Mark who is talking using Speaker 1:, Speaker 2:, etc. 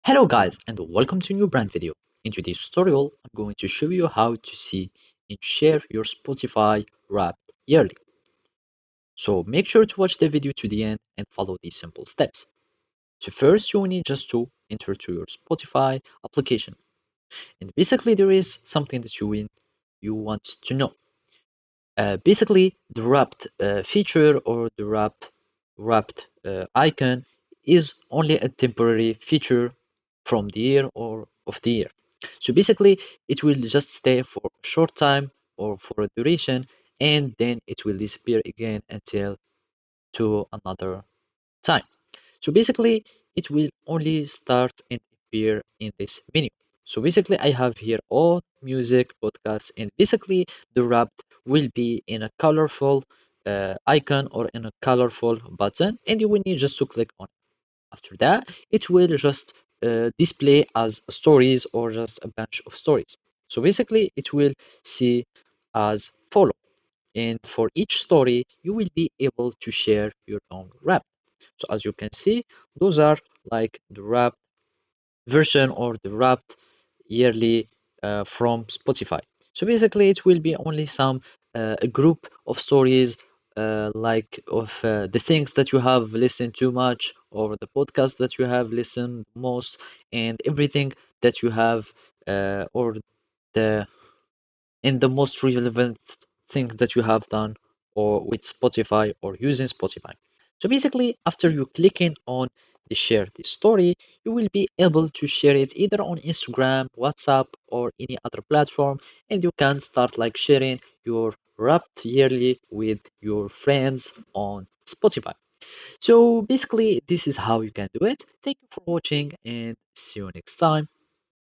Speaker 1: Hello guys and welcome to a new brand video. In today's tutorial, I'm going to show you how to see and share your Spotify Wrapped yearly. So make sure to watch the video to the end and follow these simple steps. So first you need just to enter to your Spotify application. And basically there is something that you want to know. Basically the wrapped feature or the wrapped icon is only a temporary feature from the year or of the year. So basically, it will just stay for a short time or for a duration, and then it will disappear again until to another time. So basically, it will only start and appear in this menu. So basically, I have here all music, podcasts, and basically the wrapped will be in a colorful icon or in a colorful button, and you will need just to click on it. After that, it will just display as stories or just a bunch of stories. So basically, it will see as follow. And for each story, you will be able to share your own wrap. So as you can see, those are like the wrap version or the wrapped yearly from Spotify. So basically, it will be only some a group of stories like of the things that you have listened too much or the podcast that you have listened most and everything that you have or the in the most relevant thing that you have done or with Spotify or using Spotify. So basically, after you clicking on the share this story, you will be able to share it either on Instagram, WhatsApp, or any other platform, and you can start like sharing your wrapped yearly with your friends on Spotify. So basically, this is how you can do it. Thank you for watching and see you next time.